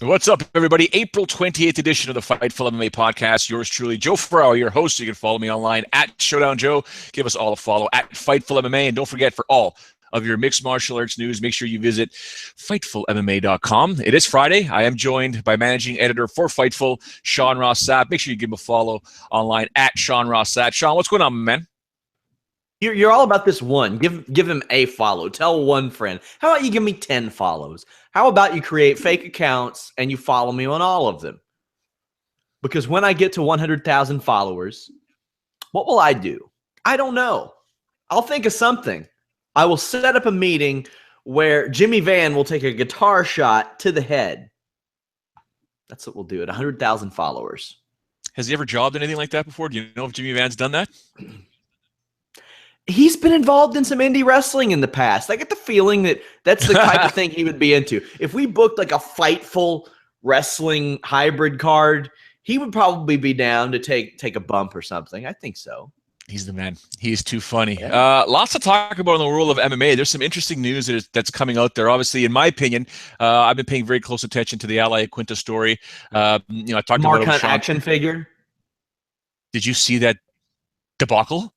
What's up, everybody? April 28th edition of the Fightful MMA Podcast. Yours truly, Joe Ferraro, your host. You can follow me online at Showdown Joe. Give us all a follow at Fightful MMA. And don't forget, for all of your mixed martial arts news, make sure you visit FightfulMMA.com. It is Friday. I am joined by managing editor for Fightful, Sean Ross Sapp. Make sure you give him a follow online at Sean Ross Sapp. Sean, what's going on, man? You're all about this one. Give him a follow. Tell one friend. How about you give me 10 follows? How about you create fake accounts and you follow me on all of them? Because when I get to 100,000 followers, what will I do? I don't know. I'll think of something. I will set up a meeting where Jimmy Van will take a guitar shot to the head. That's what we'll do at 100,000 followers. Has he ever jobbed anything like that before? Do you know if Jimmy Van's done that? He's been involved in some indie wrestling in the past. I get the feeling that that's the type of thing he would be into. If we booked like a Fightful wrestling hybrid card, he would probably be down to take a bump or something. I think so. He's the man. He's too funny. Yeah. Lots to talk about in the world of MMA. There's some interesting news that's coming out there. Obviously, in my opinion, I've been paying very close attention to the Ally Quinta story. I talked Mark about Hunt action figure. Did you see that debacle?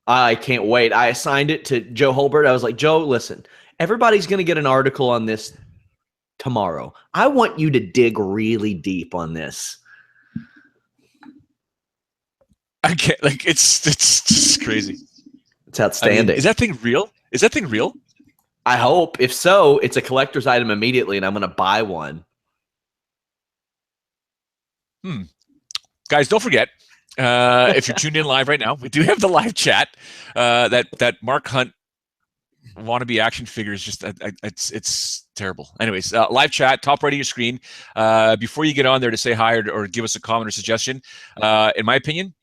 I can't wait. I assigned it to Joe Holbert. I was like, Joe, listen, everybody's going to get an article on this tomorrow. I want you to dig really deep on this. I can't, it's just crazy. It's outstanding. I mean, is that thing real? Is that thing real? I hope. If so, it's a collector's item immediately, and I'm going to buy one. Guys, don't forget, if you're tuned in live right now, we do have the live chat. That Mark Hunt wannabe action figure is just it's terrible. Anyways, live chat, top right of your screen. Before you get on there to say hi or give us a comment or suggestion, in my opinion,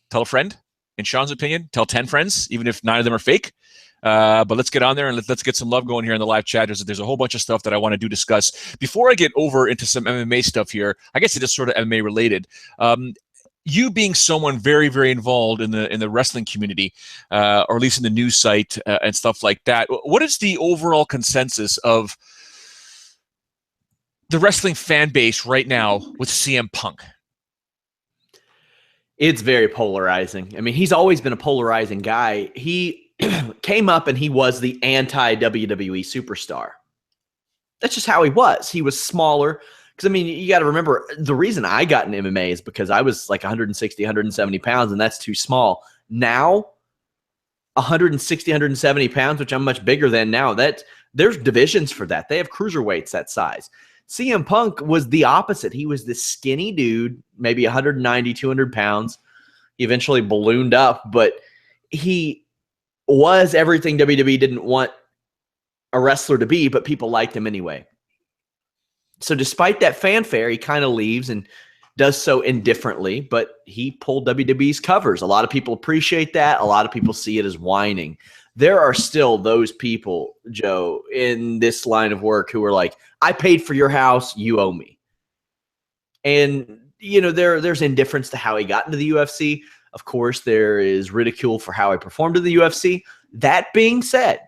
tell a friend. In Sean's opinion, tell 10 friends, even if 9 of them are fake. But let's get on there and let's get some love going here in the live chat. There's a whole bunch of stuff that I want to discuss. Before I get over into some MMA stuff here, I guess it is sort of MMA related. You being someone very, very involved in the wrestling community, or at least in the news site and stuff like that, what is the overall consensus of the wrestling fan base right now with CM Punk? It's very polarizing. I mean, he's always been a polarizing guy. He came up and he was the anti-WWE superstar. That's just how he was. He was smaller. Because, I mean, you got to remember, the reason I got in MMA is because I was like 160, 170 pounds, and that's too small. Now, 160, 170 pounds, which I'm much bigger than now, there's divisions for that. They have cruiserweights that size. CM Punk was the opposite. He was this skinny dude, maybe 190, 200 pounds. He eventually ballooned up, but he was everything WWE didn't want a wrestler to be, but people liked him anyway. So despite that fanfare, he kind of leaves and does so indifferently, but he pulled WWE's covers. A lot of people appreciate that. A lot of people see it as whining. There are still those people, Joe, in this line of work who are like, I paid for your house, you owe me. And, there's indifference to how he got into the UFC. Of course, there is ridicule for how he performed in the UFC. That being said,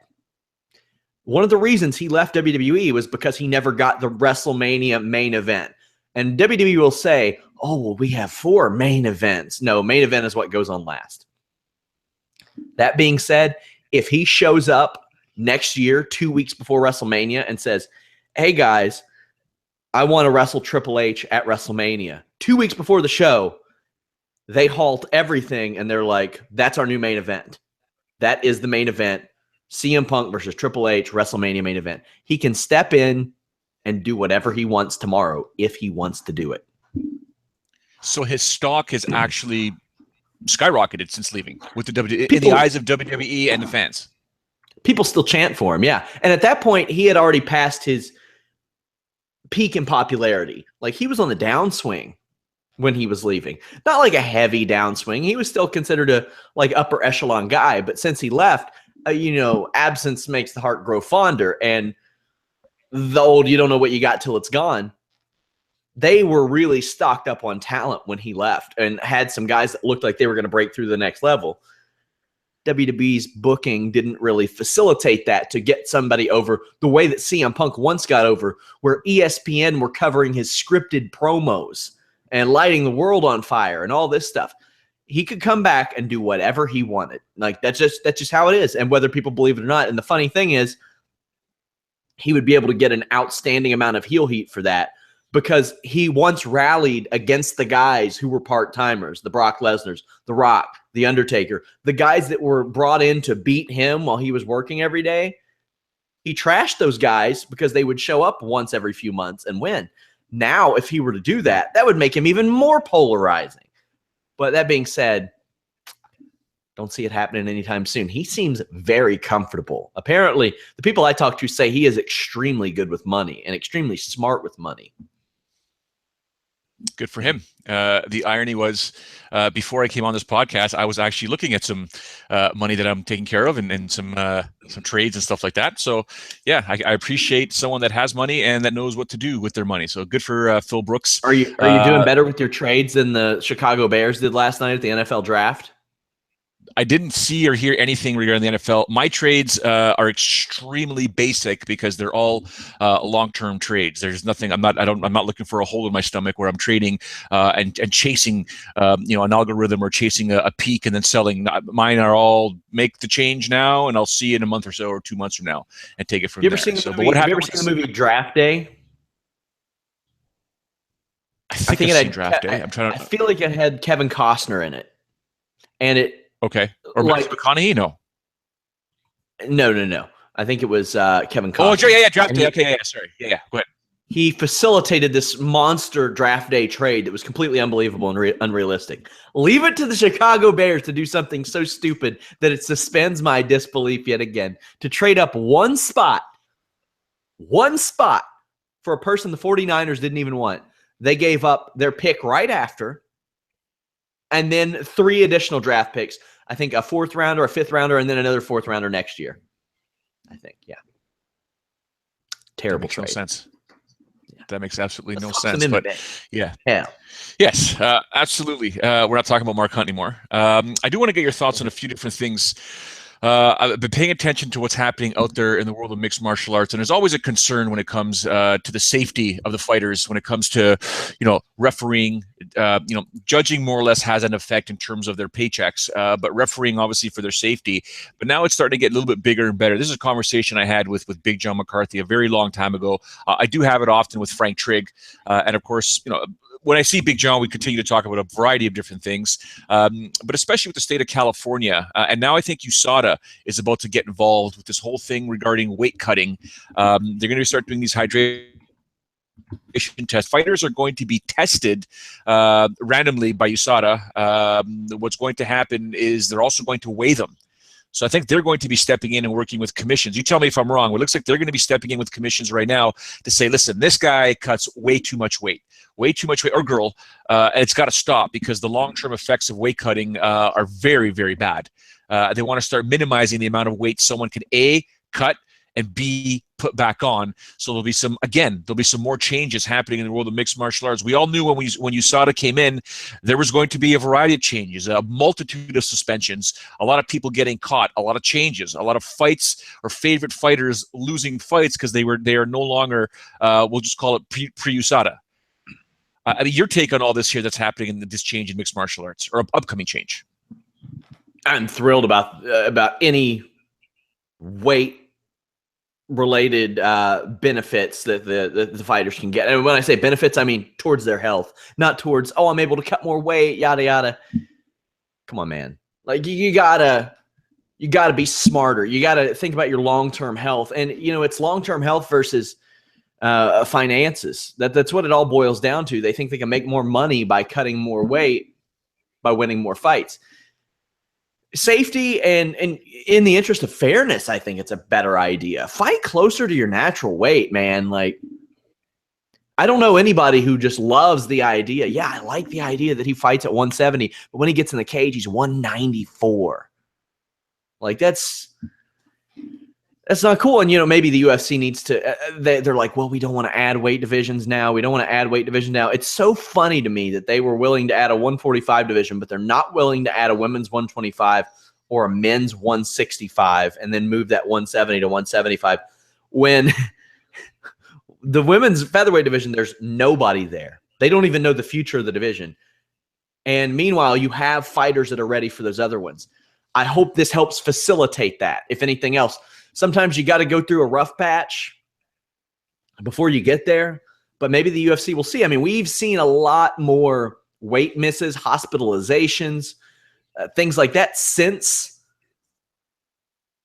one of the reasons he left WWE was because he never got the WrestleMania main event. And WWE will say, oh, well, we have 4 main events. No, main event is what goes on last. That being said, if he shows up next year, 2 weeks before WrestleMania, and says, hey, guys, I want to wrestle Triple H at WrestleMania, 2 weeks before the show, they halt everything, and they're like, that's our new main event. That is the main event. CM Punk versus Triple H, WrestleMania main event. He can step in and do whatever he wants tomorrow if he wants to do it. So his stock has actually skyrocketed since leaving with the in the eyes of WWE and the fans. People still chant for him, yeah. And at that point, he had already passed his peak in popularity. Like, he was on the downswing when he was leaving. Not like a heavy downswing. He was still considered a upper echelon guy, but since he left, absence makes the heart grow fonder, and the old you don't know what you got till it's gone. They were really stocked up on talent when he left and had some guys that looked like they were going to break through the next level. WWE's booking didn't really facilitate that to get somebody over the way that CM Punk once got over, where ESPN were covering his scripted promos and lighting the world on fire and all this stuff. He could come back and do whatever he wanted. Like that's just how it is. And whether people believe it or not. And the funny thing is, he would be able to get an outstanding amount of heel heat for that, because he once rallied against the guys who were part-timers, the Brock Lesnars, The Rock, The Undertaker, the guys that were brought in to beat him while he was working every day. He trashed those guys because they would show up once every few months and win. Now, if he were to do that, that would make him even more polarizing. But that being said, don't see it happening anytime soon. He seems very comfortable. Apparently, the people I talk to say he is extremely good with money and extremely smart with money. Good for him. The irony was, before I came on this podcast, I was actually looking at some money that I'm taking care of and some trades and stuff like that. So, yeah, I appreciate someone that has money and that knows what to do with their money. So good for Phil Brooks. Are you doing better with your trades than the Chicago Bears did last night at the NFL draft? I didn't see or hear anything regarding the NFL. My trades are extremely basic because they're all long-term trades. There's nothing. I'm not looking for a hole in my stomach where I'm trading and chasing an algorithm or chasing a peak and then selling. Mine are all make the change now and I'll see you in a month or so or 2 months from now and take it from there. Have you ever seen the movie Draft Day? I think it had Draft Day. I feel like it had Kevin Costner in it, and it. Okay. Or Matthew McConaughey? No. I think it was Kevin Costner. Oh, yeah, Draft Day. Okay, sorry. Yeah, go ahead. He facilitated this monster draft day trade that was completely unbelievable and unrealistic. Leave it to the Chicago Bears to do something so stupid that it suspends my disbelief yet again. To trade up one spot for a person the 49ers didn't even want. They gave up their pick right after, and then 3 additional draft picks. I think a 4th rounder, a 5th rounder, and then another 4th rounder next year. I think, yeah. Terrible trade. No sense. Yeah. That makes absolutely no sense. But yeah. Yes, absolutely. We're not talking about Mark Hunt anymore. I do want to get your thoughts on a few different things. I've been paying attention to what's happening out there in the world of mixed martial arts, and there's always a concern when it comes to the safety of the fighters. When it comes to, refereeing, judging more or less has an effect in terms of their paychecks, but refereeing obviously for their safety. But now it's starting to get a little bit bigger and better. This is a conversation I had with Big John McCarthy a very long time ago. I do have it often with Frank Trigg, and of course, when I see Big John, we continue to talk about a variety of different things, but especially with the state of California. And now I think USADA is about to get involved with this whole thing regarding weight cutting. They're going to start doing these hydration tests. Fighters are going to be tested randomly by USADA. What's going to happen is they're also going to weigh them. So I think they're going to be stepping in and working with commissions. You tell me if I'm wrong. It looks like they're going to be stepping in with commissions right now to say, listen, this guy cuts way too much weight, or girl, and it's got to stop because the long-term effects of weight cutting are very, very bad. They want to start minimizing the amount of weight someone can A, cut, and B, put back on. So there'll be some more changes happening in the world of mixed martial arts. We all knew when USADA came in, there was going to be a variety of changes, a multitude of suspensions, a lot of people getting caught, a lot of changes, a lot of fights or favorite fighters losing fights because they are no longer, we'll just call it pre-USADA. Your take on all this here that's happening in this change in mixed martial arts or upcoming change? I'm thrilled about any weight related benefits that the fighters can get. And when I say benefits, I mean towards their health, not towards, I'm able to cut more weight, yada yada. Come on, man. Like you gotta be smarter. You gotta think about your long-term health. And it's long-term health versus finances. That's what it all boils down to. They think they can make more money by cutting more weight, by winning more fights. Safety and in the interest of fairness, I think it's a better idea. Fight closer to your natural weight, man. Like, I don't know anybody who just loves the idea. Yeah, I like the idea that he fights at 170, but when he gets in the cage, he's 194. Like, that's not cool. And, maybe the UFC needs to they're like, well, we don't want to add weight divisions now. It's so funny to me that they were willing to add a 145 division, but they're not willing to add a women's 125 or a men's 165 and then move that 170 to 175 when the women's featherweight division, there's nobody there. They don't even know the future of the division. And meanwhile, you have fighters that are ready for those other ones. I hope this helps facilitate that. If anything else, sometimes you got to go through a rough patch before you get there, but maybe the UFC will see. I mean, we've seen a lot more weight misses, hospitalizations, things like that since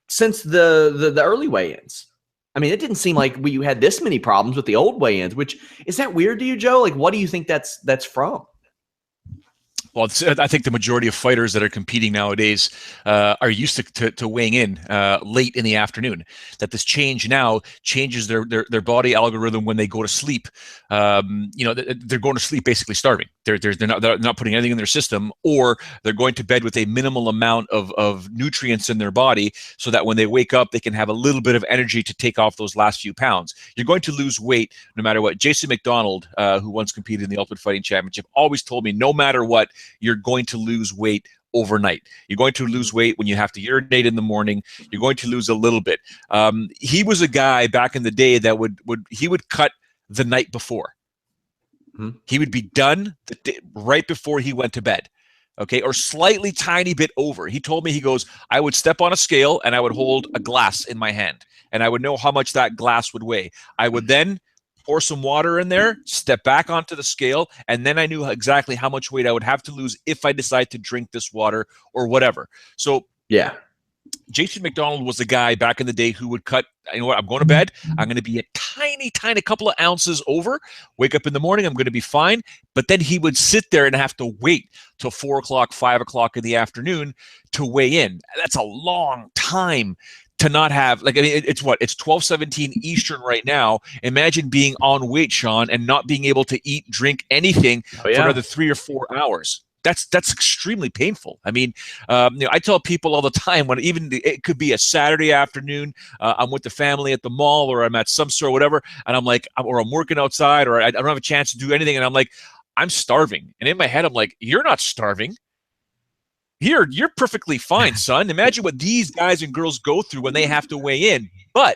the early weigh-ins. I mean, it didn't seem like you had this many problems with the old weigh-ins, which is that weird to you, Joe? Like, what do you think that's from? Well, I think the majority of fighters that are competing nowadays are used to weighing in late in the afternoon. That this change now changes their body algorithm when they go to sleep. They're going to sleep basically starving. They're not putting anything in their system, or they're going to bed with a minimal amount of nutrients in their body, so that when they wake up, they can have a little bit of energy to take off those last few pounds. You're going to lose weight no matter what. Jason McDonald, who once competed in the Ultimate Fighting Championship, always told me, no matter what, you're going to lose weight overnight. You're going to lose weight when you have to urinate in the morning. You're going to lose a little bit. He was a guy back in the day that would cut the night before. He would be done right before he went to bed. Okay, or slightly tiny bit over. He told me, he goes, I would step on a scale and I would hold a glass in my hand, and I would know how much that glass would weigh. I would then pour some water in there, step back onto the scale, and then I knew exactly how much weight I would have to lose if I decide to drink this water or whatever. So yeah, Jason McDonald was the guy back in the day who would cut, you know what, I'm going to bed, I'm going to be a tiny couple of ounces over, wake up in the morning, I'm going to be fine. But then he would sit there and have to wait till 4 o'clock, 5 o'clock in the afternoon to weigh in. That's a long time to not have, like, I mean, it's 12:17 Eastern right now. Imagine being on weight, Sean, and not being able to eat, drink anything for another 3 or 4 hours. That's extremely painful. I mean, I tell people all the time, when it could be a Saturday afternoon, I'm with the family at the mall, or I'm at some store, whatever, and I'm like, or I'm working outside, or I don't have a chance to do anything, and I'm like, I'm starving. And in my head, I'm like, you're not starving. You're perfectly fine, son. Imagine what these guys and girls go through when they have to weigh in. But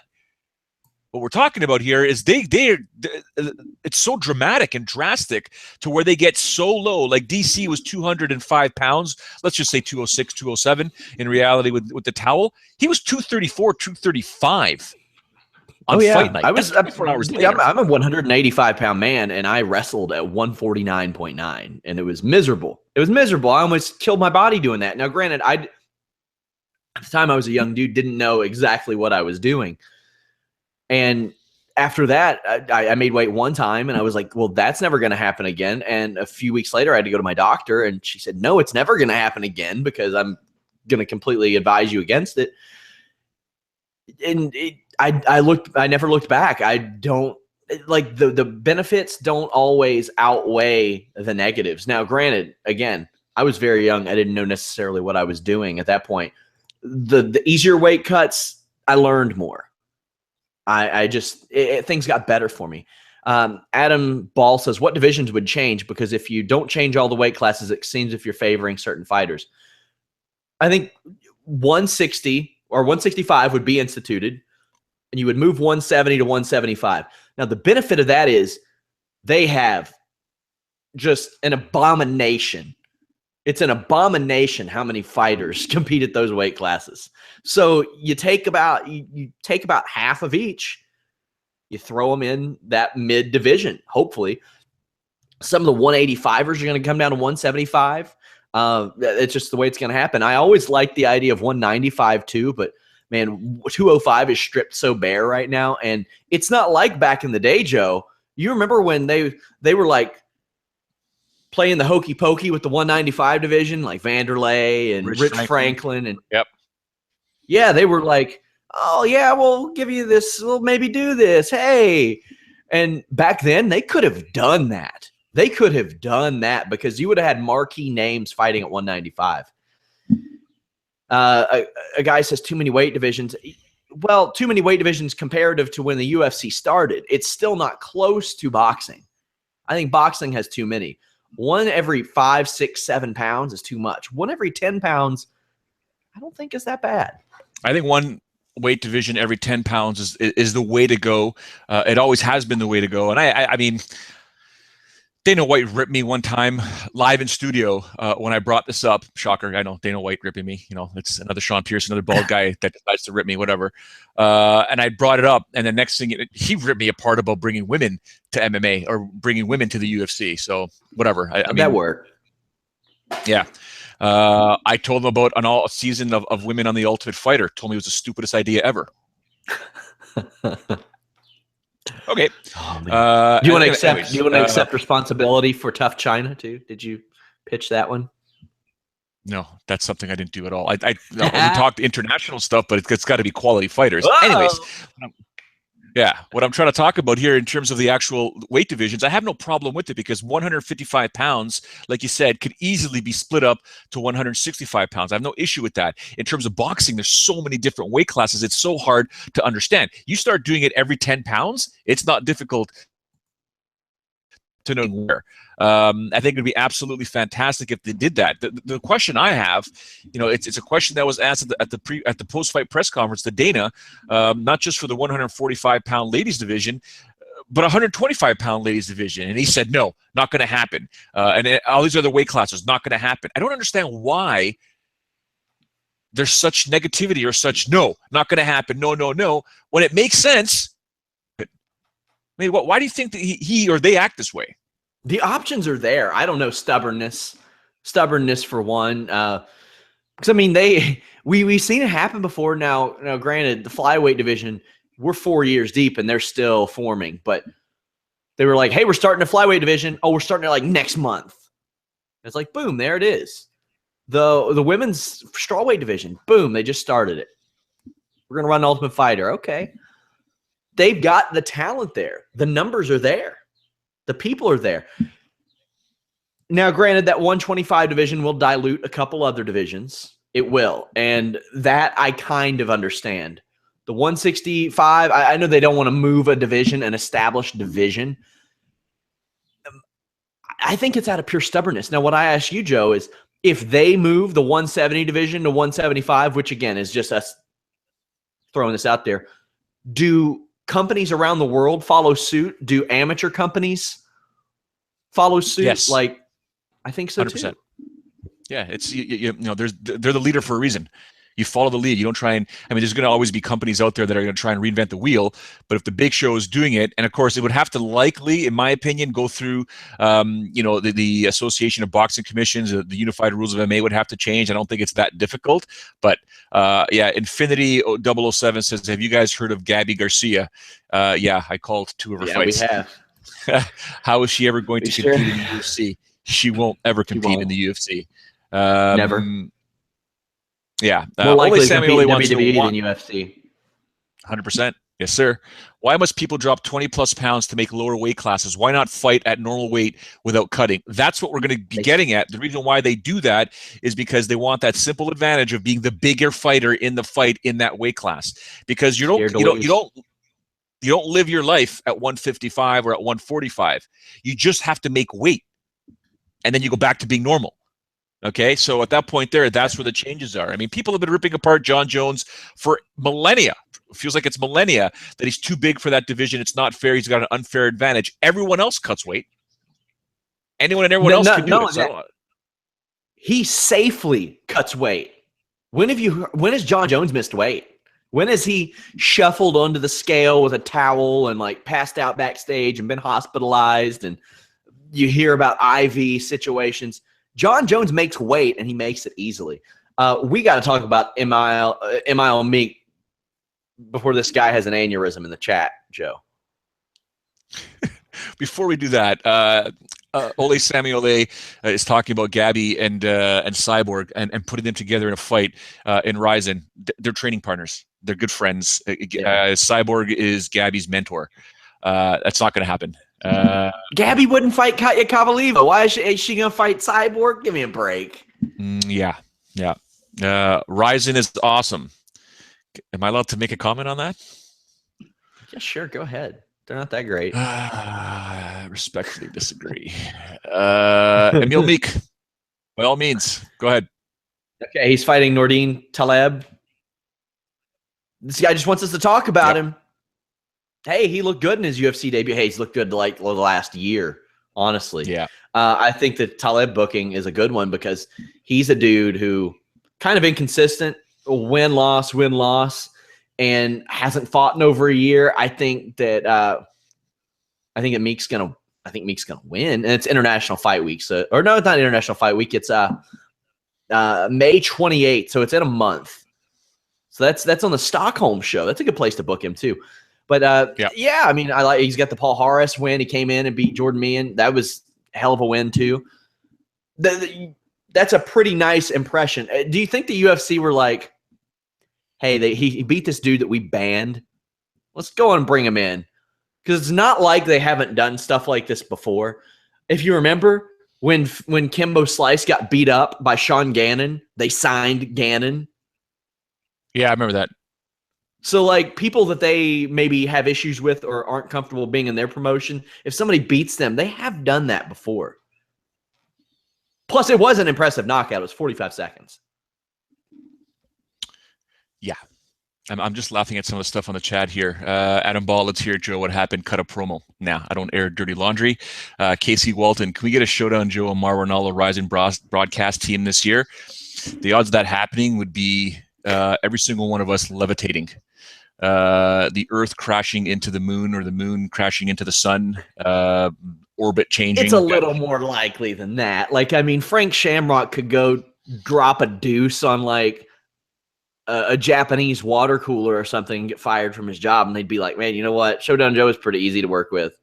what we're talking about here is it's so dramatic and drastic to where they get so low. Like DC was 205 pounds. Let's just say 206, 207 in reality with the towel. He was 234, 235 on fight night. I'm a 185-pound man, and I wrestled at 149.9, and it was miserable. It was miserable. I almost killed my body doing that. Now, granted, at the time I was a young dude, didn't know exactly what I was doing. And after that, I made weight one time, and I was like, well, that's never going to happen again. And a few weeks later, I had to go to my doctor, and she said, no, it's never going to happen again, because I'm going to completely advise you against it. And I never looked back. I don't like the benefits don't always outweigh the negatives. Now, granted, again, I was very young. I didn't know necessarily what I was doing at that point. The easier weight cuts, I learned more. Things got better for me. Adam Ball says, what divisions would change? Because if you don't change all the weight classes, it seems if you're favoring certain fighters. I think 160 or 165 would be instituted, and you would move 170 to 175. Now, the benefit of that is they have just an abomination. It's an abomination how many fighters compete at those weight classes. So you take about half of each, you throw them in that mid division. Hopefully, some of the 185ers are going to come down to 175. It's just the way it's going to happen. I always liked the idea of 195 too, but man, 205 is stripped so bare right now, and it's not like back in the day, Joe. You remember when they were like playing the hokey pokey with the 195 division, like Vanderlei and Rich Franklin, and yeah, they were like, oh yeah, we'll give you this, we'll maybe do this, hey. And back then they could have done that. They could have done that because you would have had marquee names fighting at 195. A guy says too many weight divisions. Well, too many weight divisions comparative to when the UFC started. It's still not close to boxing. I think boxing has too many. One every 5, 6, 7 pounds is too much. One every 10 pounds, I don't think is that bad. I think one weight division every 10 pounds is the way to go. It always has been the way to go. And I mean, Dana White ripped me one time live in studio when I brought this up. Shocker. I know Dana White ripping me. It's another Sean Pierce, another bald guy that decides to rip me, whatever. And I brought it up. And the next thing, he ripped me apart about bringing women to MMA or bringing women to the UFC. So whatever. I mean, that worked. Yeah. I told him about a season of women on The Ultimate Fighter. Told me it was the stupidest idea ever. Okay. Oh, do you want to accept? Anyways, do you want to accept responsibility for Tough China too? Did you pitch that one? No, that's something I didn't do at all. We talked international stuff, but it's got to be quality fighters. Whoa! Anyways, yeah, what I'm trying to talk about here in terms of the actual weight divisions, I have no problem with it because 155 pounds, like you said, could easily be split up to 165 pounds. I have no issue with that. In terms of boxing, there's so many different weight classes. It's so hard to understand. You start doing it every 10 pounds, it's not difficult to know where. I think it would be absolutely fantastic if they did that. The question I have, it's a question that was asked at the post-fight press conference to Dana, not just for the 145-pound ladies division, but 125-pound ladies division, and he said no, not going to happen. And all these other weight classes, not going to happen. I don't understand why there's such negativity or such no, not going to happen. No, when it makes sense. I mean, why do you think that he or they act this way? The options are there. I don't know, stubbornness for one. Because I mean, we've seen it happen before. Now, granted, the flyweight division, we're 4 years deep and they're still forming. But they were like, "Hey, we're starting a flyweight division. Oh, we're starting it like next month." It's like, boom, there it is. The women's strawweight division, boom, they just started it. We're gonna run Ultimate Fighter. Okay, they've got the talent there. The numbers are there. The people are there. Now, granted, that 125 division will dilute a couple other divisions. It will. And that I kind of understand. The 165, I know they don't want to move a division, an established division. I think it's out of pure stubbornness. Now, what I ask you, Joe, is if they move the 170 division to 175, which again is just us throwing this out there, do companies around the world follow suit? Do amateur companies follow suit? Yes. Like, I think so 100%. too. Yeah, it's they're the leader for a reason. You follow the lead. You don't try and, I mean, there's going to always be companies out there that are going to try and reinvent the wheel. But if the big show is doing it, and of course, it would have to likely, in my opinion, go through, the Association of Boxing Commissions, the Unified Rules of MMA would have to change. I don't think it's that difficult. But yeah, Infinity 007 says, have you guys heard of Gabby Garcia? Yeah, I called 2 of her fights. We have. How is she ever going to compete in the UFC? She won't ever compete in the UFC. Never. Yeah. More likely to compete in WWE than UFC. 100%. Yes, sir. Why must people drop 20 plus pounds to make lower weight classes? Why not fight at normal weight without cutting? That's what we're going to be getting at. The reason why they do that is because they want that simple advantage of being the bigger fighter in the fight in that weight class. Because you don't live your life at 155 or at 145. You just have to make weight. And then you go back to being normal. Okay, so at that point there, that's where the changes are. I mean, people have been ripping apart John Jones for millennia. It feels like it's millennia that he's too big for that division. It's not fair. He's got an unfair advantage. Everyone else cuts weight. Anyone and everyone else can do it. So. He safely cuts weight. When has John Jones missed weight? When has he shuffled onto the scale with a towel and like passed out backstage and been hospitalized? And you hear about IV situations. John Jones makes weight, and he makes it easily. We got to talk about Emile Meek before this guy has an aneurysm in the chat, Joe. Before we do that, Ole Samuele is talking about Gabby and Cyborg and putting them together in a fight in Ryzen. They're training partners. They're good friends. Cyborg is Gabby's mentor. That's not going to happen. Gabby wouldn't fight Katya Kavaleva. Why is she going to fight Cyborg? Give me a break. Yeah. Ryzen is awesome. Am I allowed to make a comment on that? Yeah, sure. Go ahead. They're not that great. Respectfully disagree. Emile Meek, by all means, go ahead. Okay, he's fighting Nordine Taleb. This guy just wants us to talk about him. Hey, he looked good in his UFC debut. Hey, he's looked good like the last year, honestly. Yeah. I think that Taleb booking is a good one because he's a dude who kind of inconsistent, win-loss, and hasn't fought in over a year. I think that Meek's gonna win, and it's International Fight Week. So, or no, it's not International Fight Week. It's May 28th, so it's in a month. So that's on the Stockholm show. That's a good place to book him too. But yeah, I mean, he's got the Paul Harris win. He came in and beat Jordan Meehan. That was a hell of a win too. That's a pretty nice impression. Do you think the UFC were like, hey, he beat this dude that we banned. Let's go and bring him in. Because it's not like they haven't done stuff like this before. If you remember, when Kimbo Slice got beat up by Sean Gannon, they signed Gannon. Yeah, I remember that. So, like, people that they maybe have issues with or aren't comfortable being in their promotion, if somebody beats them, they have done that before. Plus, it was an impressive knockout. It was 45 seconds. Yeah. I'm just laughing at some of the stuff on the chat here. Adam Ball, let's hear, Joe, what happened. Cut a promo. Nah, I don't air dirty laundry. Casey Walton, can we get a Showdown Joe and Ronaldo Rising broadcast team this year? The odds of that happening would be every single one of us levitating. The Earth crashing into the moon or the moon crashing into the sun, orbit changing. It's a little more likely than that. Like, I mean, Frank Shamrock could go drop a deuce on, like, a Japanese water cooler or something and get fired from his job, and they'd be like, man, you know what? Showdown Joe is pretty easy to work with.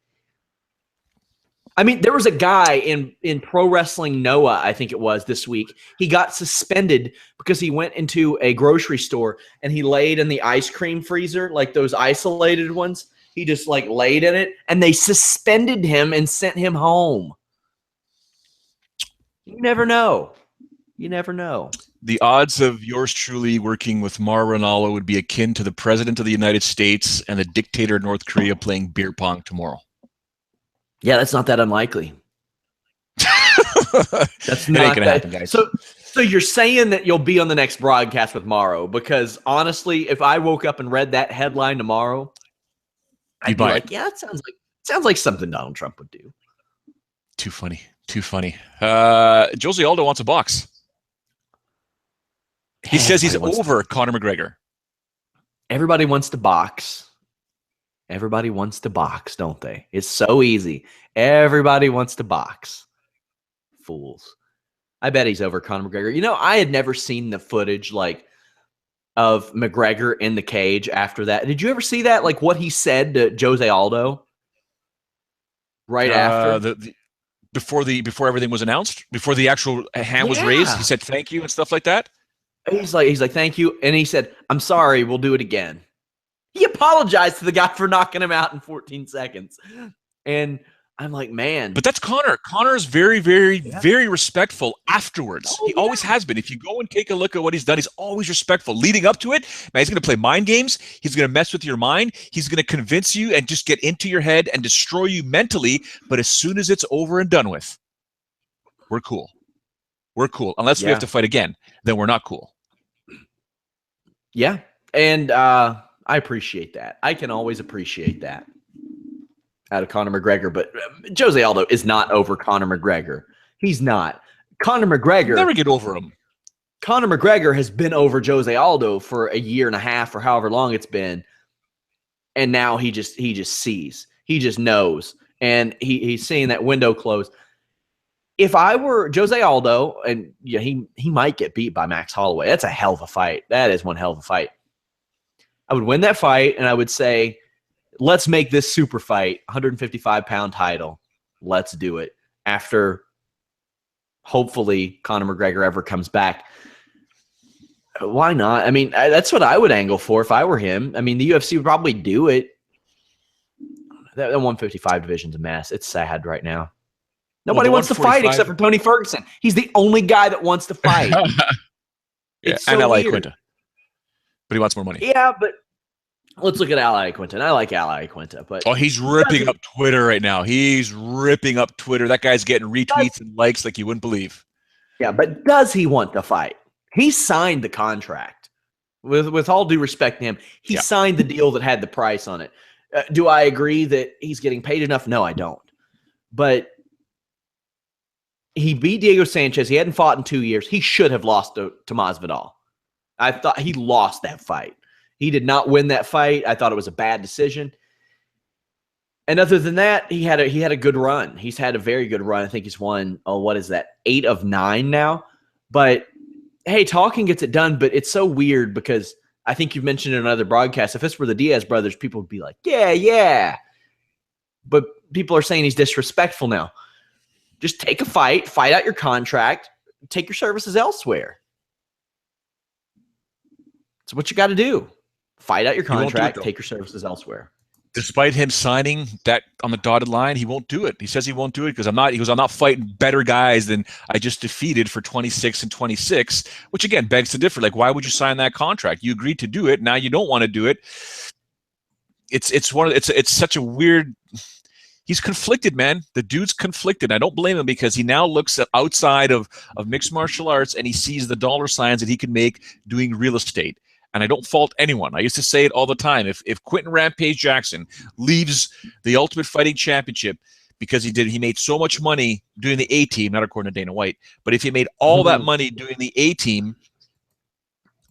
I mean, there was a guy in Pro Wrestling Noah, I think it was, this week. He got suspended because he went into a grocery store and he laid in the ice cream freezer, like those isolated ones. He just, like, laid in it, and they suspended him and sent him home. You never know. You never know. The odds of yours truly working with Mauro Ranallo would be akin to the President of the United States and the dictator of North Korea playing beer pong tomorrow. Yeah, that's not that unlikely. That's not not going to happen, guys. So you're saying that you'll be on the next broadcast with Mauro? Because honestly, if I woke up and read that headline tomorrow, I'd be like, yeah, it sounds like something Donald Trump would do. Too funny. Jose Aldo wants a box. He says he's over Conor McGregor. Everybody wants to box. Everybody wants to box, don't they? It's so easy. Everybody wants to box. Fools. I bet he's over Conor McGregor. You know, I had never seen the footage, like, of McGregor in the cage after that. Did you ever see that? Like, what he said to Jose Aldo right after? Before everything was announced? Before the actual hand was raised? He said thank you and stuff like that? He's like, thank you. And he said, I'm sorry, we'll do it again. He apologized to the guy for knocking him out in 14 seconds. And I'm like, man. But that's Conor. Conor is very, very, very respectful afterwards. He always has been. If you go and take a look at what he's done, he's always respectful. Leading up to it, man, he's going to play mind games. He's going to mess with your mind. He's going to convince you and just get into your head and destroy you mentally. But as soon as it's over and done with, we're cool. We're cool. Unless we have to fight again, then we're not cool. Yeah. And I appreciate that. I can always appreciate that out of Conor McGregor. But Jose Aldo is not over Conor McGregor. He's not. Conor McGregor. Never get over him. Conor McGregor has been over Jose Aldo for a year and a half or however long it's been. And now he just sees. He just knows. And he's seeing that window close. If I were Jose Aldo, and he might get beat by Max Holloway. That's a hell of a fight. That is one hell of a fight. I would win that fight, and I would say, let's make this super fight, 155-pound title. Let's do it. After, hopefully, Conor McGregor ever comes back. Why not? I mean, that's what I would angle for if I were him. I mean, the UFC would probably do it. That 155 division's a mess. It's sad right now. Nobody wants to fight except for Tony Ferguson. He's the only guy that wants to fight. It's so Ally Quinta. But he wants more money. Yeah, but let's look at Ally Quinta. I like Ally Quinta. But he's ripping up Twitter right now. He's ripping up Twitter. That guy's getting retweets and likes like you wouldn't believe. Yeah, but does he want to fight? He signed the contract. With all due respect to him, he signed the deal that had the price on it. Do I agree that he's getting paid enough? No, I don't. But he beat Diego Sanchez. He hadn't fought in 2 years. He should have lost to Masvidal. I thought he lost that fight. He did not win that fight. I thought it was a bad decision. And other than that, he had a good run. He's had a very good run. I think he's won, 8 of 9 now. But hey, talking gets it done, but it's so weird because I think you've mentioned in another broadcast, if this were the Diaz brothers, people would be like, yeah. But people are saying he's disrespectful now. Just take a fight out your contract, take your services elsewhere. That's what you got to do. Fight out your contract, take your services elsewhere. Despite him signing that on the dotted line, he won't do it. He says he won't do it because I'm not fighting better guys than I just defeated for 26 and 26, which again begs to differ. Like, why would you sign that contract? You agreed to do it. Now you don't want to do it. It's such a weird. He's conflicted, man. The dude's conflicted. I don't blame him because he now looks outside of mixed martial arts and he sees the dollar signs that he can make doing real estate. And I don't fault anyone. I used to say it all the time. If Quentin Rampage Jackson leaves the Ultimate Fighting Championship because he made so much money doing the A-team, not according to Dana White, but if he made all that money doing the A-team,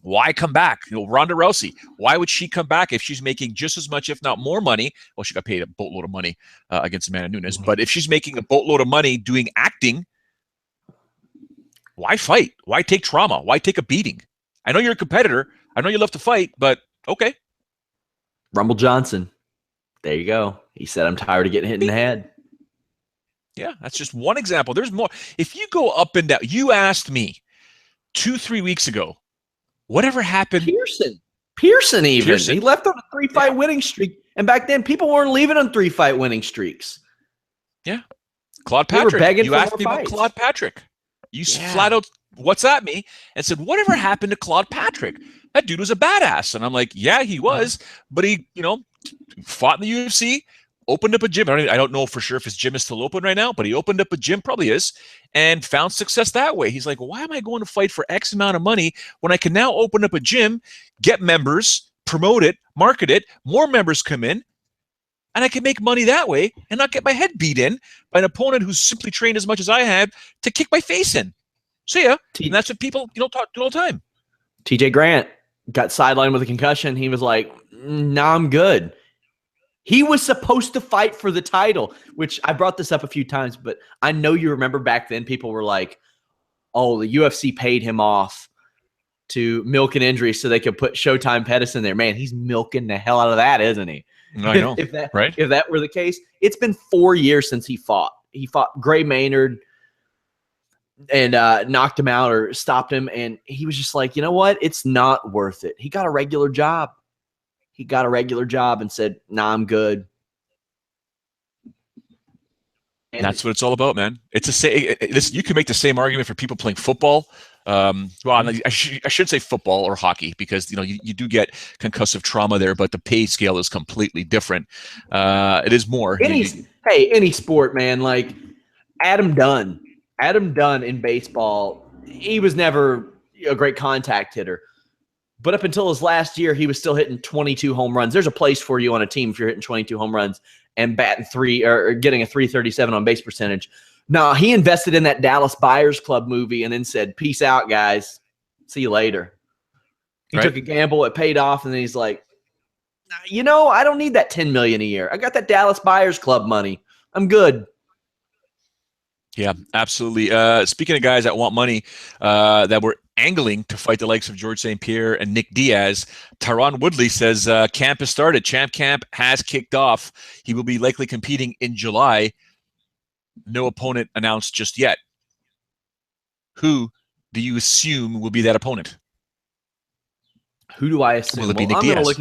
why come back? Ronda Rousey, why would she come back if she's making just as much, if not more money? Well, she got paid a boatload of money against Amanda Nunes. But if she's making a boatload of money doing acting, why fight? Why take trauma? Why take a beating? I know you're a competitor. I know you love to fight, but okay. Rumble Johnson. There you go. He said, I'm tired of getting hit in the head. Yeah, that's just one example. There's more. If you go up and down, you asked me 2-3 weeks ago, whatever happened? Pearson even. He left on a 3-fight winning streak. And back then, people weren't leaving on 3-fight winning streaks. Yeah. Claude Patrick. You asked me about Claude Patrick. You flat out WhatsApp me and said, whatever happened to Claude Patrick? That dude was a badass. And I'm like, yeah, he was. But he, fought in the UFC, opened up a gym. I don't know for sure if his gym is still open right now, but he opened up a gym, probably is, and found success that way. He's like, why am I going to fight for X amount of money when I can now open up a gym, get members, promote it, market it, more members come in, and I can make money that way and not get my head beat in by an opponent who's simply trained as much as I have to kick my face in. So yeah, and that's what people talk to all the time. TJ Grant got sidelined with a concussion. He was like, nah, I'm good. He was supposed to fight for the title, which I brought this up a few times, but I know you remember back then people were like, oh, the UFC paid him off to milk an injury so they could put Showtime Pettis in there. Man, he's milking the hell out of that, isn't he? I know, if that, right? If that were the case, it's been 4 years since he fought. He fought Gray Maynard and knocked him out or stopped him, and he was just like, you know what? It's not worth it. He got a regular job. And said, nah, I'm good. And that's what it's all about, man. You can make the same argument for people playing football. Well, I should say football or hockey because you do get concussive trauma there, but the pay scale is completely different. It is more. Any sport, man. Like Adam Dunn in baseball, he was never a great contact hitter. But up until his last year, he was still hitting 22 home runs. There's a place for you on a team if you're hitting 22 home runs and batting or getting a 337 on base percentage. No, he invested in that Dallas Buyers Club movie and then said, peace out, guys. See you later. He took a gamble. It paid off. And then he's like, I don't need that $10 million a year. I got that Dallas Buyers Club money. I'm good. Yeah, absolutely. Speaking of guys that want money, that were angling to fight the likes of George St. Pierre and Nick Diaz, Tyron Woodley says camp has started. Champ camp has kicked off. He will be likely competing in July. No opponent announced just yet. Who do you assume will be that opponent? Who do I assume? Will it be Nick Diaz?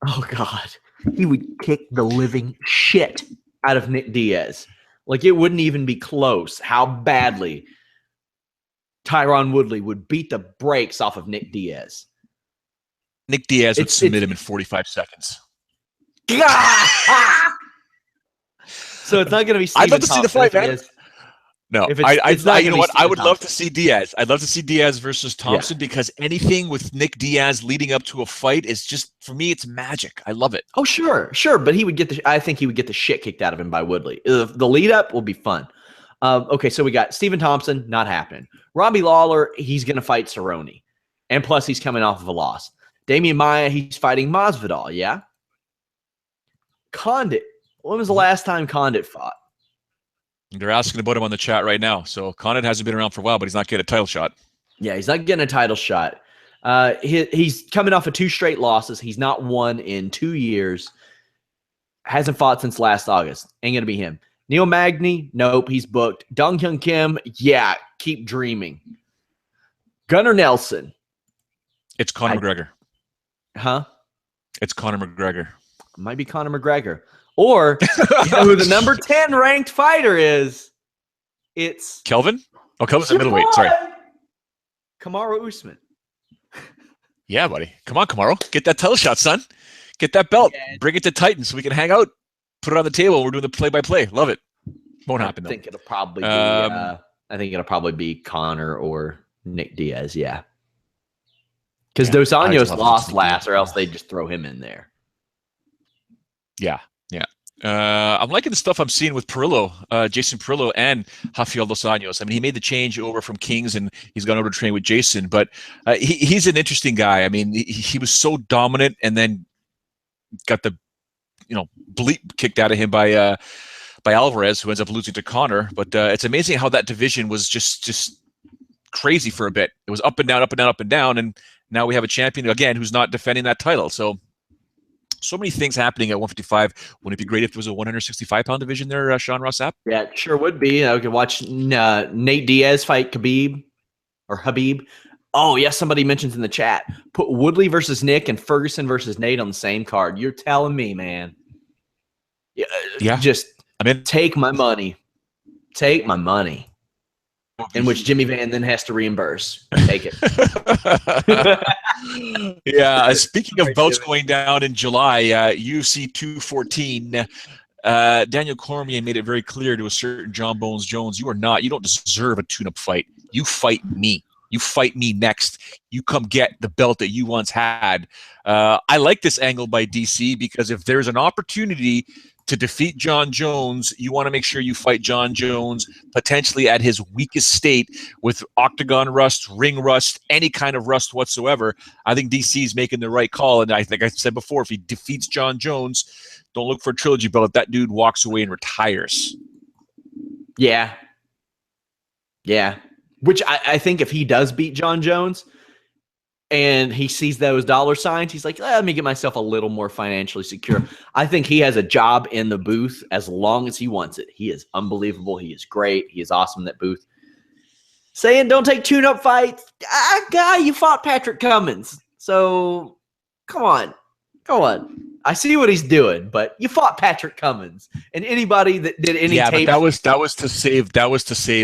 Oh, God. He would kick the living shit out of Nick Diaz. Like, it wouldn't even be close how badly Tyron Woodley would beat the brakes off of Nick Diaz. Nick Diaz would submit him in 45 seconds. So it's not going to be Steven I'd love to see the fight, man. No, If it's not you know gonna be what? I Stephen would love to Thompson. see Diaz. I'd love to see Diaz versus Thompson because anything with Nick Diaz leading up to a fight is just, for me, it's magic. I love it. Oh, sure, but I think he would get the shit kicked out of him by Woodley. The lead up will be fun. Okay, so we got Stephen Thompson, not happening. Robbie Lawler, he's going to fight Cerrone. And plus, he's coming off of a loss. Damian Maia, he's fighting Masvidal, yeah? Condit, when was the last time Condit fought? They're asking about him on the chat right now. So Condit hasn't been around for a while, but he's not getting a title shot. Yeah, he's not getting a title shot. He's coming off of 2 straight losses. He's not won in 2 years. Hasn't fought since last August. Ain't going to be him. Neil Magny, nope, he's booked. Dong Hyun Kim, yeah, keep dreaming. Gunnar Nelson. It's Conor McGregor. Huh? It's Conor McGregor. Might be Conor McGregor. Or, you know who the number 10 ranked fighter is? It's Kelvin? Oh, Kelvin's a middleweight. Sorry. Kamaru Usman. Yeah, buddy. Come on, Kamaru. Get that title shot, son. Get that belt. Yeah. Bring it to Titan so we can hang out. Put it on the table. We're doing the play-by-play. Love it. Won't happen, though. I think it'll probably be Conor or Nick Diaz, yeah. Because Dos Anjos lost last, or else they'd just throw him in there. Yeah. I'm liking the stuff I'm seeing with Perillo, Jason Perillo, and Rafael Dos Anjos. I mean, he made the change over from Kings, and he's gone over to train with Jason. But he's an interesting guy. I mean, he was so dominant, and then got the bleep kicked out of him by Alvarez, who ends up losing to Conor. But it's amazing how that division was just crazy for a bit. It was up and down, up and down, up and down, and now we have a champion again who's not defending that title. So many things happening at 155. Wouldn't it be great if it was a 165-pound division there, Sean Ross Sapp? Yeah, it sure would be. I could watch Nate Diaz fight Habib. Oh, yes, somebody mentions in the chat. Put Woodley versus Nick and Ferguson versus Nate on the same card. You're telling me, man. Yeah. Just take my money. Take my money. In which Jimmy Van then has to reimburse. Take it. Yeah. Speaking of bouts going down in July, UFC 214, Daniel Cormier made it very clear to a certain John Bones Jones, you don't deserve a tune-up fight. You fight me. You fight me next. You come get the belt that you once had. I like this angle by DC because if there's an opportunity to defeat John Jones, you want to make sure you fight John Jones potentially at his weakest state with octagon rust, ring rust, any kind of rust whatsoever. I think DC is making the right call. And I think I said before, if he defeats John Jones, don't look for a trilogy belt. If that dude walks away and retires. Yeah. Which I think if he does beat John Jones and he sees those dollar signs, he's like, let me get myself a little more financially secure. I think he has a job in the booth as long as he wants it. He is unbelievable. He is great. He is awesome in that booth. Saying don't take tune-up fights. Guy, you fought Patrick Cummins. So, come on. I see what he's doing, but you fought Patrick Cummins, and anybody that did any tape. But that was to save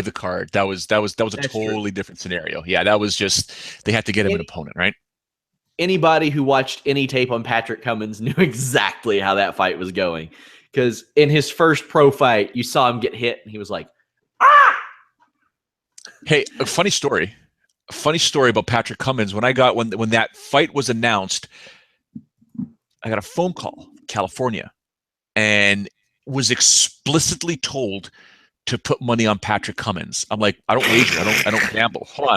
the card. That was a totally different scenario. Yeah, that was just they had to get him an opponent, right? Anybody who watched any tape on Patrick Cummins knew exactly how that fight was going, because in his first pro fight, you saw him get hit, and he was like, "Ah!" Hey, a funny story about Patrick Cummins. When that fight was announced, I got a phone call, California, and was explicitly told to put money on Patrick Cummins. I'm like, I don't wager. I don't gamble. Hold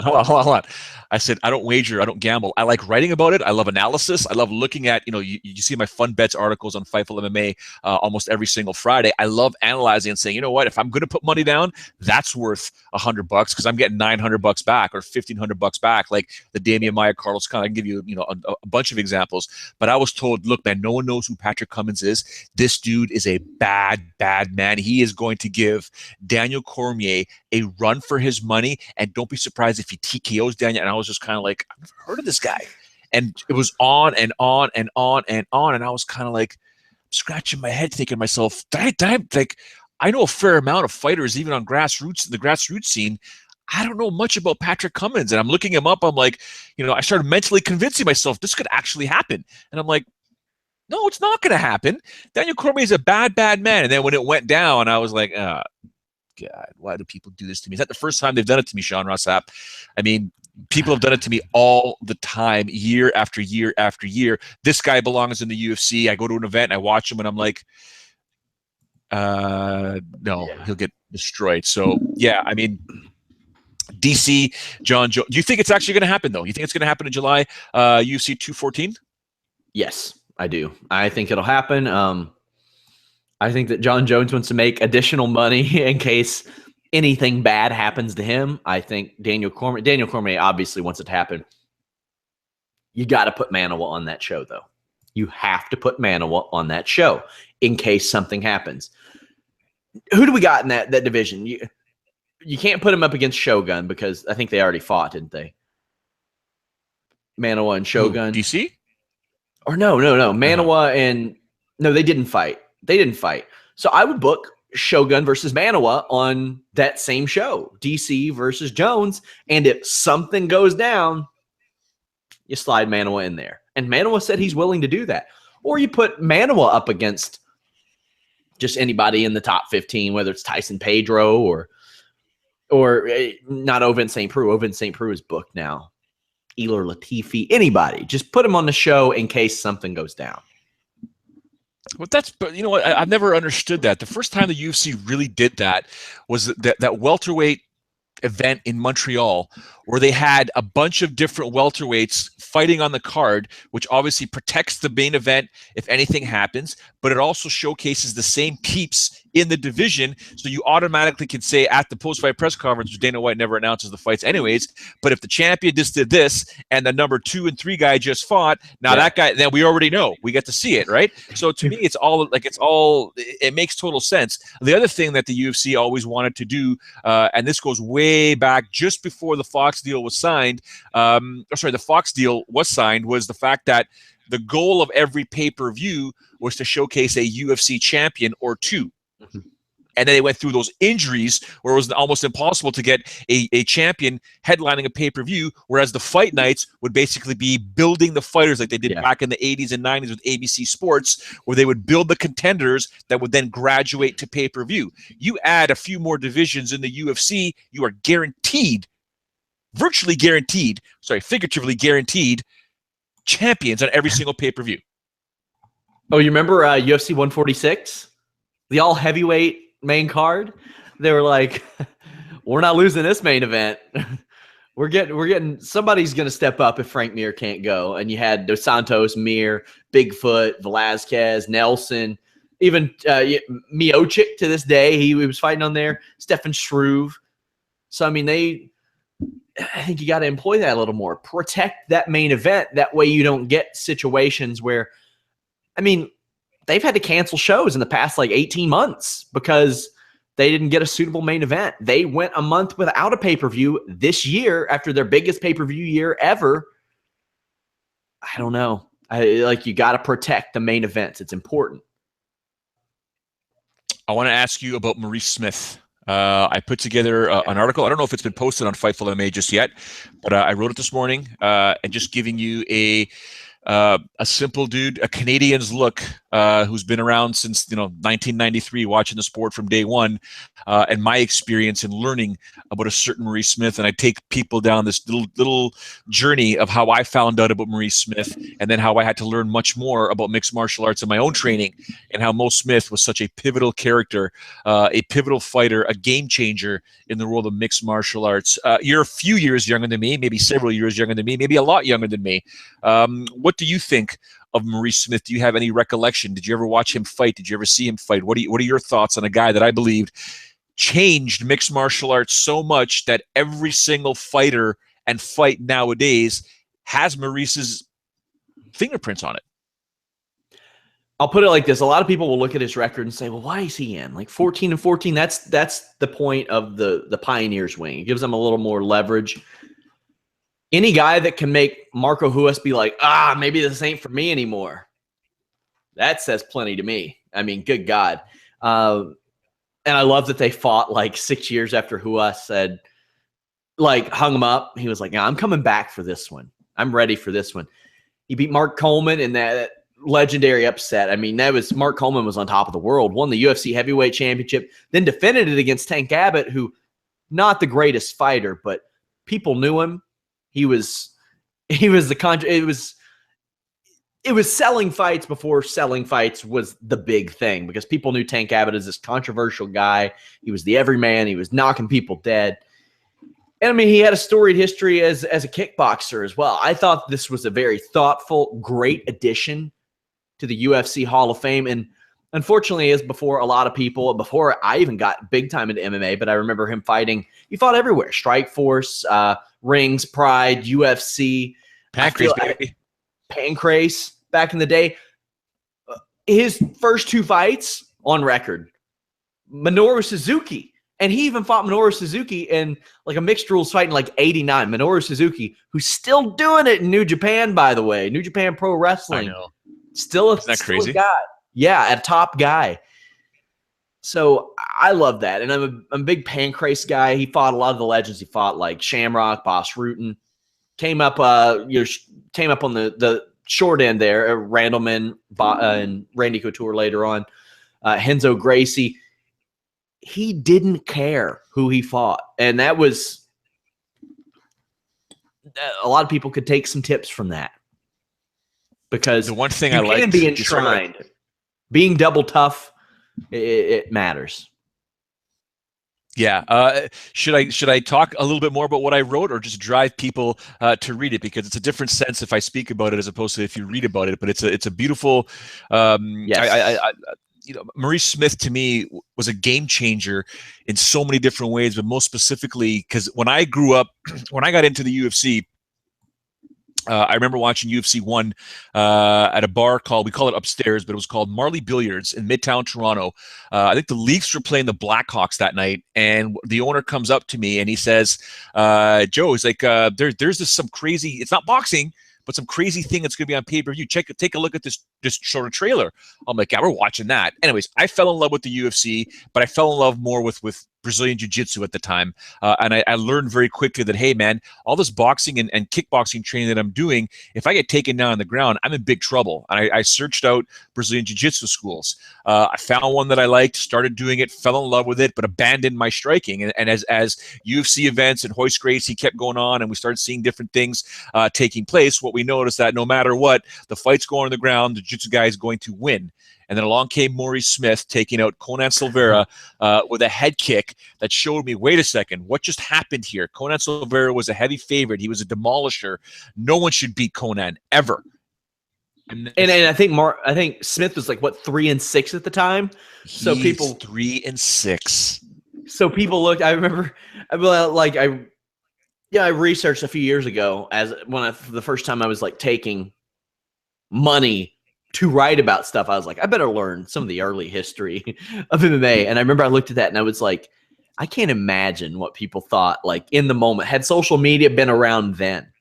on. I said, I don't wager. I don't gamble. I like writing about it. I love analysis. I love looking at, you see my fun bets articles on Fightful MMA almost every single Friday. I love analyzing and saying, you know what, if I'm going to put money down, that's worth $100 because I'm getting $900 back or $1,500 back. Like the Damian Maia, Carlos Khan. I can give you, a bunch of examples. But I was told, look, man, no one knows who Patrick Cummins is. This dude is a bad, bad man. He is going to give Daniel Cormier a run for his money, and don't be surprised if he TKOs Daniel. And I was just kind of like, I've never heard of this guy. And it was on and on and on and on. And I was kind of like scratching my head thinking to myself, I know a fair amount of fighters, even on the grassroots scene. I don't know much about Patrick Cummins. And I'm looking him up. I'm like, I started mentally convincing myself this could actually happen. And I'm like, no, it's not going to happen. Daniel Cormier is a bad, bad man. And then when it went down, I was like, God, why do people do this to me? Is that the first time they've done it to me, Sean Ross Sapp? I mean, people have done it to me all the time, year after year after year. This guy belongs in the UFC. I go to an event and I watch him and I'm like, no, he'll get destroyed. So, yeah, I mean, DC, John Joe. Do you think it's actually going to happen, though? You think it's going to happen in July, UFC 214? Yes, I do. I think it'll happen. I think that John Jones wants to make additional money in case anything bad happens to him. I think Daniel Cormier obviously wants it to happen. You got to put Manawa on that show, though. You have to put Manawa on that show in case something happens. Who do we got in that division? You can't put him up against Shogun because I think they already fought, didn't they? Manawa and Shogun. Who, DC? Or no. Manawa and no, they didn't fight. So I would book Shogun versus Manawa on that same show, DC versus Jones. And if something goes down, you slide Manawa in there. And Manawa said he's willing to do that. Or you put Manawa up against just anybody in the top 15, whether it's Tyson Pedro or not Ovin St. Preux. Ovin St. Preux is booked now. Elir Latifi, anybody. Just put him on the show in case something goes down. But you know what? I've never understood that. The first time the UFC really did that was that welterweight event in Montreal where they had a bunch of different welterweights fighting on the card, which obviously protects the main event if anything happens, but it also showcases the same peeps in the division. So you automatically can say at the post-fight press conference, which Dana White never announces the fights anyways, but if the champion just did this and the number 2 and 3 guy just fought, now that guy, then we already know. We get to see it, right? So to me, it makes total sense. The other thing that the UFC always wanted to do, and this goes way back just before the Fox deal was signed, the Fox deal was signed, was the fact that the goal of every pay-per-view was to showcase a UFC champion or two. And then they went through those injuries where it was almost impossible to get a champion headlining a pay-per-view, whereas the fight nights would basically be building the fighters like they did back in the 80s and 90s with ABC Sports, where they would build the contenders that would then graduate to pay-per-view. You add a few more divisions in the UFC, you are guaranteed, virtually guaranteed, figuratively guaranteed champions on every single pay-per-view. Oh, you remember UFC 146? The all heavyweight main card? They were like, we're not losing this main event. We're getting somebody's going to step up if Frank Mir can't go. And you had Dos Santos, Mir, Bigfoot, Velazquez, Nelson, even Miocic to this day. He was fighting on there. Stefan Struve. So, I mean, I think you got to employ that a little more. Protect that main event. That way you don't get situations where, I mean, they've had to cancel shows in the past 18 months because they didn't get a suitable main event. They went a month without a pay-per-view this year after their biggest pay-per-view year ever. I don't know. You got to protect the main events. It's important. I want to ask you about Maurice Smith. I put together an article. I don't know if it's been posted on Fightful MMA just yet, but I wrote it this morning and just giving you a simple dude, a Canadian's look, who's been around since 1993, watching the sport from day one, and my experience in learning about a certain Maurice Smith. And I take people down this little journey of how I found out about Maurice Smith, and then how I had to learn much more about mixed martial arts in my own training, and how Mo Smith was such a pivotal character, a pivotal fighter, a game changer in the world of mixed martial arts. You're a few years younger than me, maybe several years younger than me, maybe a lot younger than me. What do you think of Maurice Smith? Do you have any recollection? Did you ever watch him fight? Did you ever see him fight? What are your thoughts on a guy that I believed changed mixed martial arts so much that every single fighter and fight nowadays has Maurice's fingerprints on it? I'll put it like this. A lot of people will look at his record and say, well, why is he in? 14-14, that's the point of the Pioneers wing. It gives them a little more leverage. Any guy that can make Marco Huas be like, maybe this ain't for me anymore, that says plenty to me. I mean, good God. And I love that they fought 6 years after Huas said, hung him up. He was like, I'm coming back for this one. I'm ready for this one. He beat Mark Coleman in that legendary upset. I mean, that was Mark Coleman was on top of the world, won the UFC heavyweight championship, then defended it against Tank Abbott, who not the greatest fighter, but people knew him. He was the it was selling fights before selling fights was the big thing, because people knew Tank Abbott as this controversial guy. He was the everyman. He was knocking people dead. And I mean, he had a storied history as a kickboxer as well. I thought this was a very thoughtful, great addition to the UFC Hall of Fame. And unfortunately, as before a lot of people, before I even got big time into MMA, but I remember him fighting. He fought everywhere: Strikeforce, Rings, Pride, UFC. Pancrase, baby. Pancrase back in the day. His first 2 fights on record, Minoru Suzuki. And he even fought Minoru Suzuki in like a mixed rules fight in like 89. Minoru Suzuki, who's still doing it in New Japan, by the way. New Japan Pro Wrestling. I know. Still Isn't that crazy? A guy. Yeah, a top guy. So I love that. And I'm a big Pancrase guy. He fought a lot of the legends. He fought like Shamrock, Boss Rutan. Came up on the short end there. Randleman and Randy Couture later on. Henzo Gracie. He didn't care who he fought. And that was a lot of people could take some tips from that, because the one thing you I like can be enshrined. Being double tough, it matters. Yeah. Should I talk a little bit more about what I wrote, or just drive people to read it? Because it's a different sense if I speak about it as opposed to if you read about it. But it's a beautiful. Yes. Maurice Smith to me was a game changer in so many different ways, but most specifically because when I grew up, when I got into the UFC, I remember watching UFC 1 at a bar we call it Upstairs, but it was called Marley Billiards in Midtown Toronto. I think the Leafs were playing the Blackhawks that night, and the owner comes up to me and he says, Joe, he's like, there's this some crazy, it's not boxing, but some crazy thing that's going to be on pay-per-view. Take a look at this sort of trailer. I'm like, yeah, we're watching that. Anyways, I fell in love with the UFC, but I fell in love more with Brazilian Jiu-Jitsu at the time. And I learned very quickly that, hey, man, all this boxing and kickboxing training that I'm doing, if I get taken down on the ground, I'm in big trouble. And I searched out Brazilian Jiu-Jitsu schools. I found one that I liked, started doing it, fell in love with it, but abandoned my striking. And as UFC events and Hoist Gracie kept going on and we started seeing different things taking place, what we noticed that no matter what, the fights go on the ground, the Jiu-Jitsu guy is going to win. And then along came Maurice Smith taking out Conan Silveira with a head kick that showed me, wait a second, what just happened here? Conan Silveira was a heavy favorite. He was a demolisher. No one should beat Conan ever. And I think Smith was like, what, 3-6 at the time? So He's people 3-6. So people looked. I remember, I researched a few years ago the first time I was like taking money to write about stuff. I was like, I better learn some of the early history of MMA. And I remember I looked at that and I was like, I can't imagine what people thought like in the moment. Had social media been around then?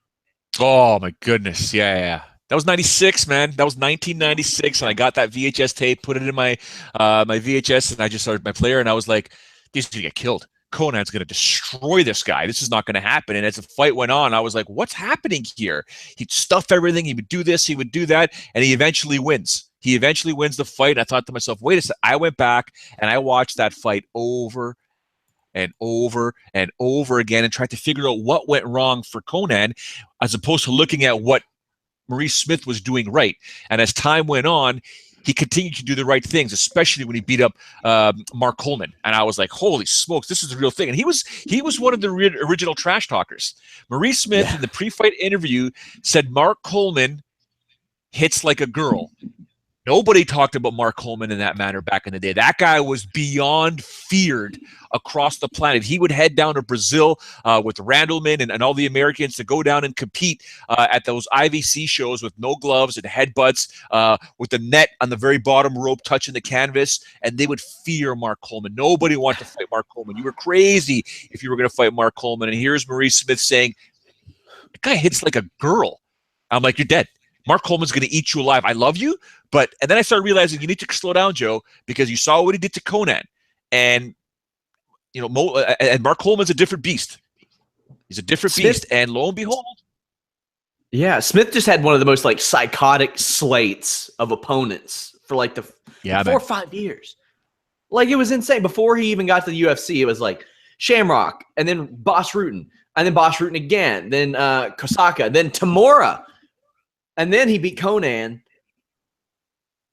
Oh my goodness. Yeah. That was 96, man. That was 1996. And I got that VHS tape, put it in my my VHS, and I just started my player. And I was like, he's going to get killed. Conan's going to destroy this guy. This is not going to happen. And as the fight went on, I was like, what's happening here? He'd stuff everything. He would do this. He would do that. And he eventually wins. He eventually wins the fight. And I thought to myself, wait a second. I went back and I watched that fight over and over and over again and tried to figure out what went wrong for Conan, as opposed to looking at what Maurice Smith was doing right. And as time went on, he continued to do the right things, especially when he beat up Mark Coleman. And I was like, holy smokes, this is the real thing. And he was one of the original trash talkers. Maurice Smith, in the pre-fight interview, said Mark Coleman hits like a girl. Nobody talked about Mark Coleman in that manner back in the day. That guy was beyond feared across the planet. He would head down to Brazil with Randleman and all the Americans to go down and compete at those IVC shows with no gloves and headbutts with the net on the very bottom rope touching the canvas, and they would fear Mark Coleman. Nobody wanted to fight Mark Coleman. You were crazy if you were going to fight Mark Coleman. And here's Maurice Smith saying, the guy hits like a girl. I'm like, you're dead. Mark Coleman's going to eat you alive. I love you. And then I started realizing you need to slow down, Joe, because you saw what he did to Conan. And, and Mark Coleman's a different beast. He's a different beast. And lo and behold, Yeah, Smith just had one of the most like psychotic slates of opponents for like the 4 or 5 years. Like, it was insane. Before he even got to the UFC, it was like Shamrock, and then Boss Rutan, and then Boss Rutan again, then Kosaka, then Tamura, and then he beat Conan.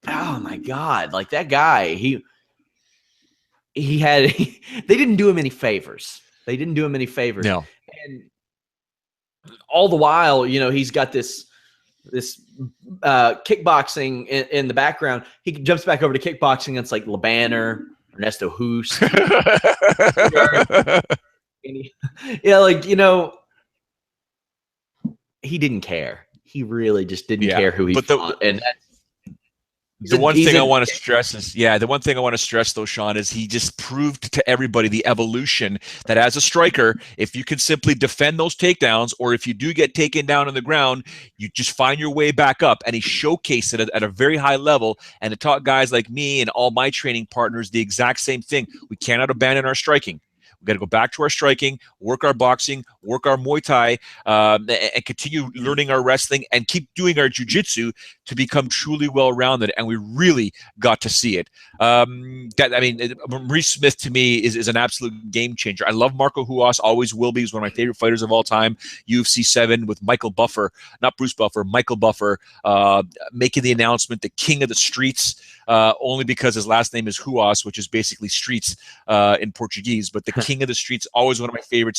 Oh my God! Like, that guy, he had. They didn't do him any favors. No. And all the while, you know, he's got this kickboxing in the background. He jumps back over to kickboxing against like Lebanner, Ernesto Hoost. Yeah, like, you know, he didn't care. He really just didn't care who he fought. And the one thing I want to stress is, though, Sean, is he just proved to everybody the evolution that as a striker, if you can simply defend those takedowns, or if you do get taken down on the ground, you just find your way back up. And he showcased it at a very high level. And it taught guys like me and all my training partners the exact same thing. We cannot abandon our striking. We got to go back to our striking, work our boxing, work our Muay Thai, and continue learning our wrestling, and keep doing our jiu-jitsu to become truly well-rounded. And we really got to see it. Maurice Smith to me is an absolute game changer. I love Marco Huas, always will be. He's one of my favorite fighters of all time. UFC 7 with Michael Buffer, not Bruce Buffer, Michael Buffer, making the announcement, the king of the streets, only because his last name is Huas, which is basically streets in Portuguese. But the king of the streets, always one of my favorite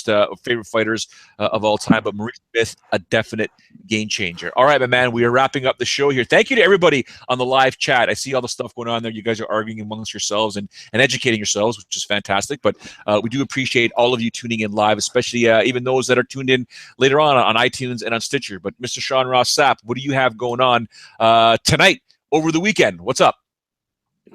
fighters of all time. But Maurice Smith, a definite game changer. All right, my man, we are wrapping up the show here. Thank you to everybody on the live chat. I see all the stuff going on there. You guys are arguing amongst yourselves and educating yourselves, which is fantastic. But we do appreciate all of you tuning in live, especially even those that are tuned in later on iTunes and on Stitcher. But Mr. Sean Ross Sapp, what do you have going on tonight, over the weekend? What's up?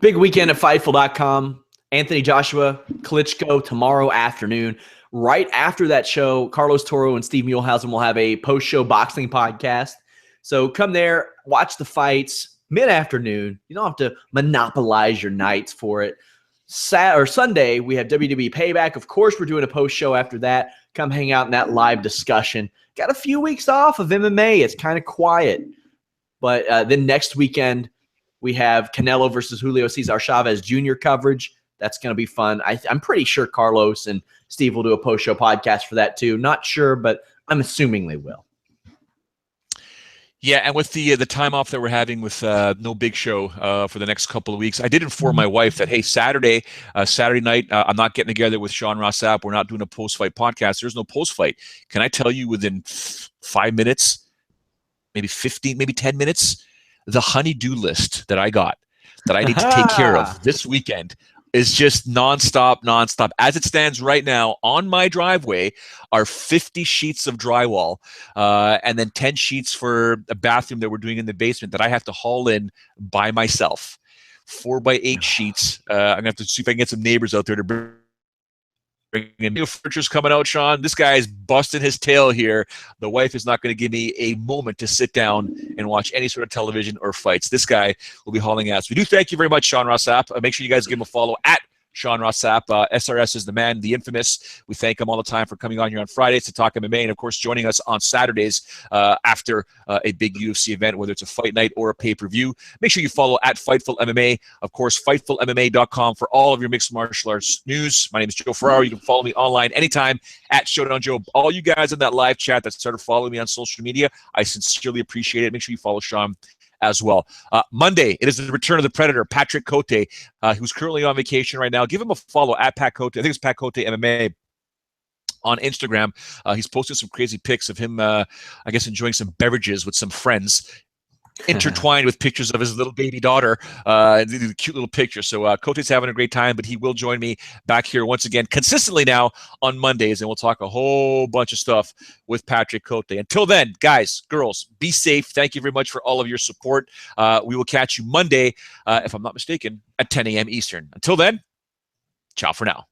Big weekend at Fightful.com. Anthony Joshua, Klitschko tomorrow afternoon. Right after that show, Carlos Toro and Steve Muehlhausen will have a post-show boxing podcast. So come there, watch the fights mid-afternoon. You don't have to monopolize your nights for it. Sunday, we have WWE Payback. Of course, we're doing a post-show after that. Come hang out in that live discussion. Got a few weeks off of MMA. It's kind of quiet. But then next weekend, we have Canelo versus Julio Cesar Chavez Jr. coverage. That's going to be fun. I'm pretty sure Carlos and Steve will do a post-show podcast for that too. Not sure, but I'm assuming they will. Yeah, and with the time off that we're having with no big show for the next couple of weeks, I did inform my wife that, hey, Saturday night, I'm not getting together with Sean Ross Sapp. We're not doing a post-fight podcast. There's no post-fight. Can I tell you within 5 minutes, maybe 15, maybe 10 minutes, the honey-do list that I got that I need to take care of this weekend is just nonstop. As it stands right now, on my driveway are 50 sheets of drywall and then 10 sheets for a bathroom that we're doing in the basement that I have to haul in by myself. 4x8 sheets. I'm going to have to see if I can get some neighbors out there to bring in. New furniture's coming out, Sean. This guy's busting his tail here. The wife is not going to give me a moment to sit down and watch any sort of television or fights. This guy will be hauling ass. We do thank you very much, Sean Ross Sapp. Make sure you guys give him a follow at Sean Ross Sapp. SRS is the man, the infamous. We thank him all the time for coming on here on Fridays to talk MMA, and of course joining us on Saturdays after a big UFC event, whether it's a fight night or a pay-per-view. Make sure you follow at Fightful MMA. Of course, FightfulMMA.com for all of your mixed martial arts news. My name is Joe Ferraro. You can follow me online anytime at Showdown Joe. All you guys in that live chat that started following me on social media, I sincerely appreciate it. Make sure you follow Sean as well. Monday, it is the return of the Predator, Patrick Cote, who's currently on vacation right now. Give him a follow at Pat Cote. I think it's Pat Cote MMA on Instagram. He's posted some crazy pics of him, I guess, enjoying some beverages with some friends, intertwined with pictures of his little baby daughter. The cute little picture. So Cote's having a great time, but he will join me back here once again consistently now on Mondays, and we'll talk a whole bunch of stuff with Patrick Cote. Until then, guys, girls, be safe. Thank you very much for all of your support. We will catch you Monday, if I'm not mistaken, at 10 a.m. Eastern. Until then, ciao for now.